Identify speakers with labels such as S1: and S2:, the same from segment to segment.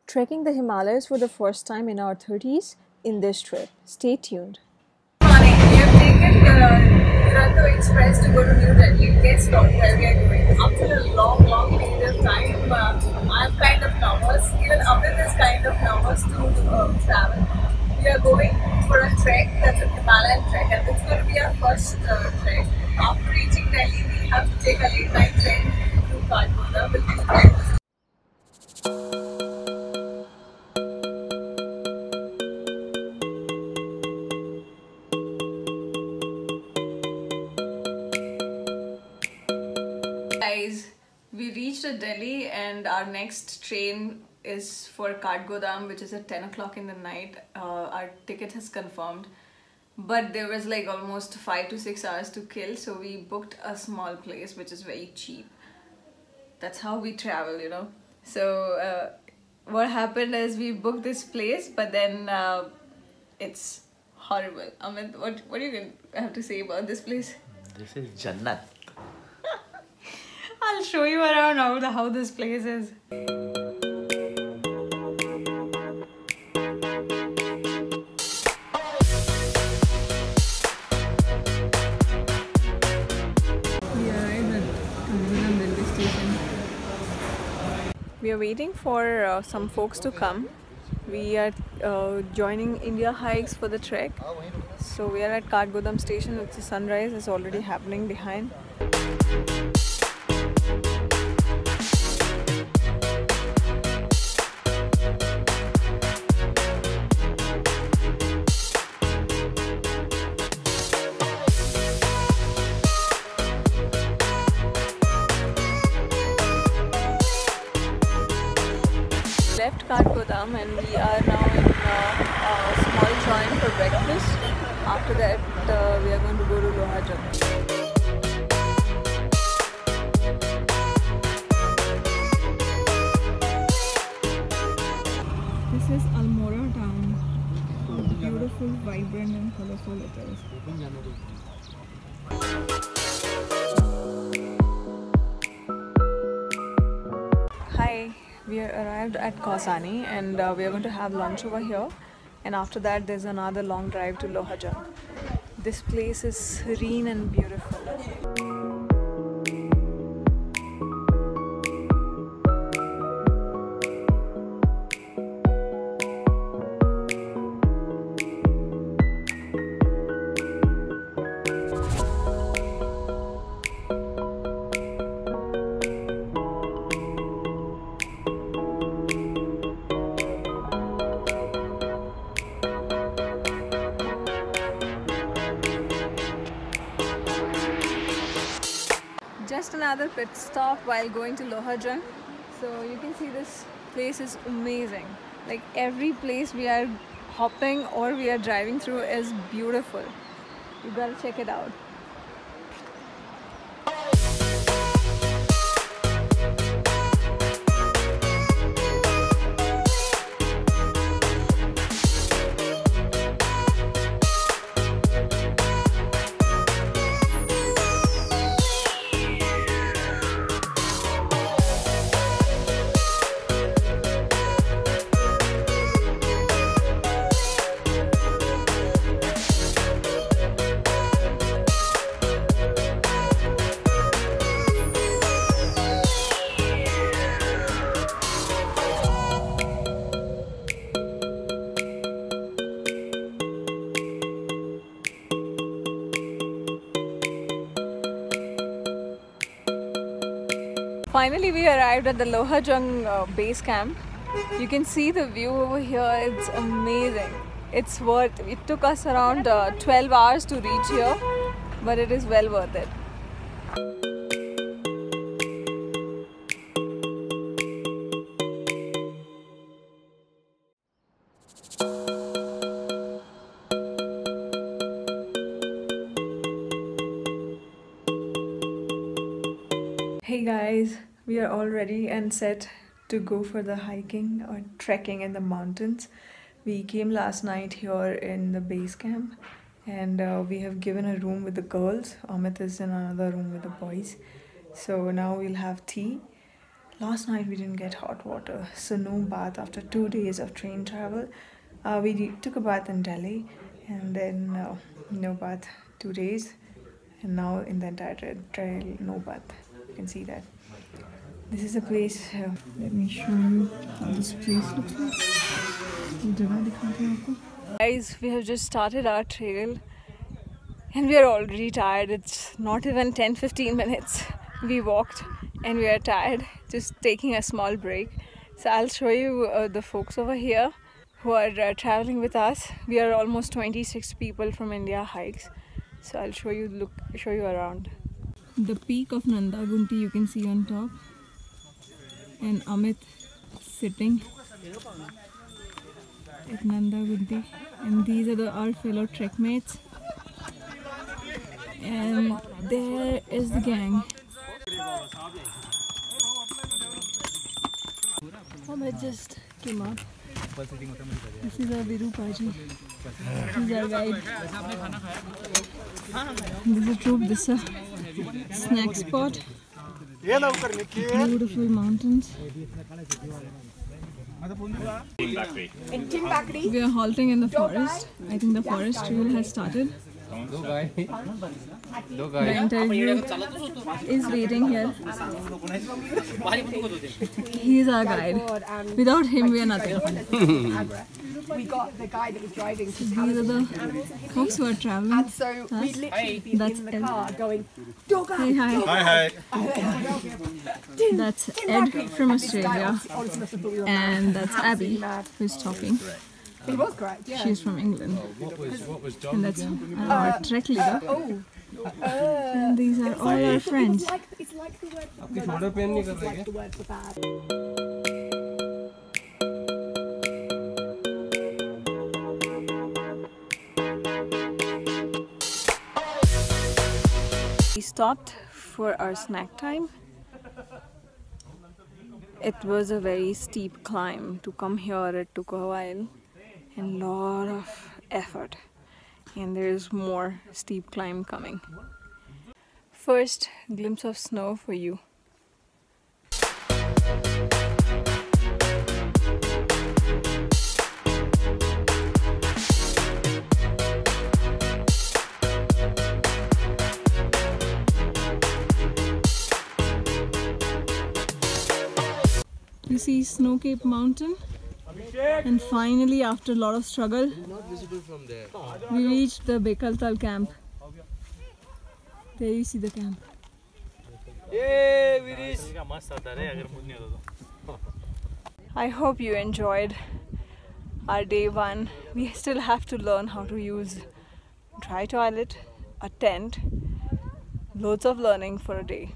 S1: trekking the Himalayas for the first time in our 30s in this trip. Stay tuned.
S2: Morning. We have taken the Duronto Express to go to New Delhi. Guess what? Where we are going? After a long period of time, I'm kind of nervous. Even Amit is kind of nervous to travel. We are going for a trek. That's a Himalayan trek, and it's going to be our first trek. After reaching Delhi, we have to take a late night train to Kathmandu, which is very Guys, we reached Delhi and our next train is for Kathgodam, which is at 10 o'clock in the night. Our ticket has confirmed, but there was like almost 5 to 6 hours to kill, so we booked a small place which is very cheap. That's how we travel, you know. So what happened is we booked this place, but then it's horrible. Amit, what are you going to have to say about this place?
S3: This is Jannat.
S2: I'll show you around how this place is. We are waiting for some folks to come. We are joining Indiahikes for the trek. So we are at Kathgodam station. It's the sunrise is already happening behind. Left Kathgodam and we are now in a small joint for breakfast. After that we are going to go to Rhodendron. This is Almora town. How beautiful, vibrant and colorful it is. Hi. We arrived at Kausani and we are going to have lunch over here, and after that there's another long drive to Lohajang. This place is serene and beautiful. Just another pit stop while going to Lohajang. So you can see this place is amazing. Like every place we are hopping or we are driving through is beautiful. You gotta check it out. Finally, we arrived at the Lohajang base camp. You can see the view over here. It's amazing. It's worth it. It took us around 12 hours to reach here, but it is well worth it. Hey guys, we are all ready and set to go for the hiking or trekking in the mountains. We came last night here in the base camp and we have given a room with the girls. Amit is in another room with the boys. So now we'll have tea,
S1: Last night we didn't get hot water, so no bath after 2 days of train travel. We took a bath in Delhi and then no bath 2 days, and now in the entire trail no bath. You can see that. This is a place, let me show you how this place looks like. Guys, we have just started our trail and we are already tired. It's not even 10-15 minutes. We walked and we are tired, just taking a small break. So I'll show you the folks over here who are traveling with us. We are almost 26 people from Indiahikes. So I'll show you around. The peak of Nandagunti you can see on top, and Amit sitting at Nandagunti, and these are our fellow trek mates, and there is the gang. Amit just came up. This is our Viru Paji. This is our guide. This is a troop, this is a snack spot. Beautiful mountains. We are halting in the forest. I think the forest trail has started. The interview is waiting here. He is our guide. Without him, we are nothing.
S3: We got the guy that was driving.
S1: These are the folks who are traveling.
S3: And so we'd literally be in the car going, Dog
S1: Hey, hi.
S4: Hi.
S1: That's Ed from Australia. And that's Abby who's talking.
S3: He was correct, yeah.
S1: She's from England.
S4: What was John?
S1: And that's our trek leader. And these are all our friends.
S3: It's like the word for good. It's like the word for bad.
S1: We stopped for our snack time. It was a very steep climb to come here. It took a while and a lot of effort, and there is more steep climb coming. First glimpse of snow for you. You see Snow Cape Mountain, and finally after a lot of struggle we reached the Bekaltal camp. There you see the camp. I hope you enjoyed our day one. We still have to learn how to use dry toilet, a tent, loads of learning for a day.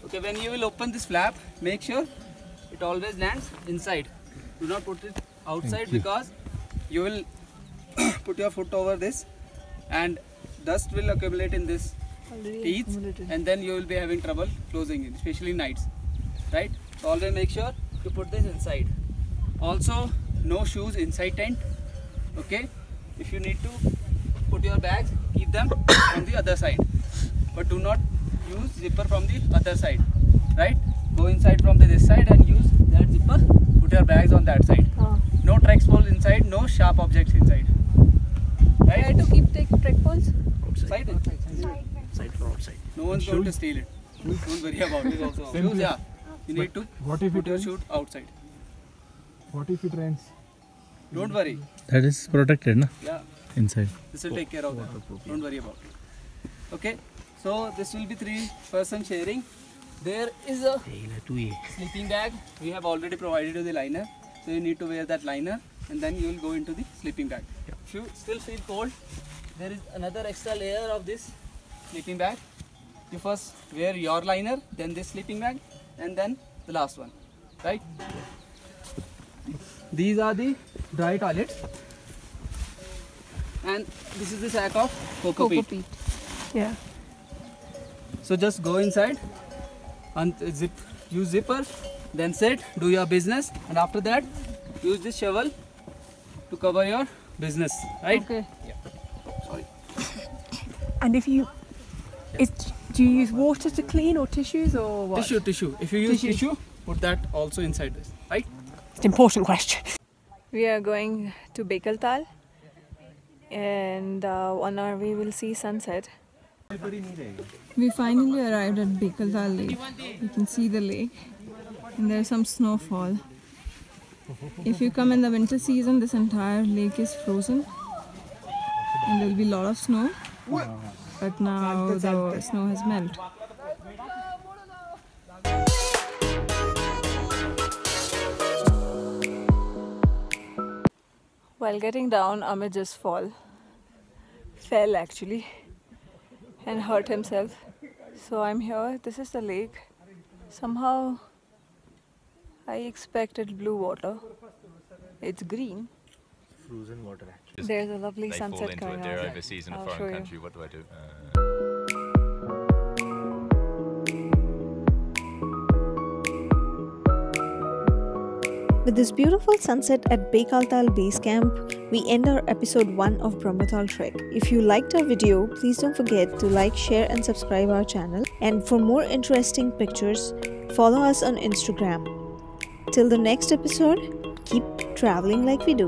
S5: Okay, when you will open this flap, make sure it always lands inside. Do not put it outside because you will put your foot over this and dust will accumulate in this teeth, and then you will be having trouble closing it, especially nights, right? So always make sure to put this inside. Also, no shoes inside tent, okay? If you need to put your bags, keep them on the other side, but do not use zipper from the other side, right? Go inside from this side and use that zipper, put your bags on that side. No trek poles inside, no sharp objects inside, right?
S1: Where to keep trek poles?
S5: Outside. No one's going to steal it. Don't worry about it. Also, shoes, yeah. You need to put your shoe outside.
S4: What if it rains?
S5: Don't worry.
S6: That is protected, na?
S5: Yeah.
S6: Inside.
S5: This will take care of that. Don't worry about it. Okay. So this will be 3-person sharing. There is a sleeping bag. We have already provided you the liner. So you need to wear that liner and then you will go into the sleeping bag. If you still feel cold, there is another extra layer of this sleeping bag. You first wear your liner, then this sleeping bag, and then the last one, right? These are the dry toilets, and this is the sack of cocoa peat.
S1: Yeah.
S5: So just go inside and use zipper, then sit, do your business, and after that use this shovel to cover your business, right?
S1: Okay.
S5: Sorry.
S3: And if you, do you use water to clean or tissues or what?
S5: Tissue. If you use tissue, put that also inside this, right?
S3: It's an important question.
S1: We are going to Bekaltal, and on our way we'll see sunset. We finally arrived at Bekaltal Lake. You can see the lake, and there's some snowfall. If you come in the winter season, this entire lake is frozen, and there'll be a lot of snow. But now the snow has melted. While getting down, Amit just fell actually, and hurt himself. So I'm here. This is the lake. Somehow I expected blue water. It's green.
S6: Frozen water actually.
S1: There's a lovely
S6: They
S1: sunset
S6: fall into
S1: going
S6: it.
S1: on.
S6: They're overseas in a
S1: I'll show
S6: foreign
S1: you.
S6: country. What do I do?
S7: With this beautiful sunset at Bekaltal Base Camp, we end our episode 1 of Brahmatal Trek. If you liked our video, please don't forget to like, share and subscribe our channel. And for more interesting pictures, follow us on Instagram. Till the next episode, keep traveling like we do.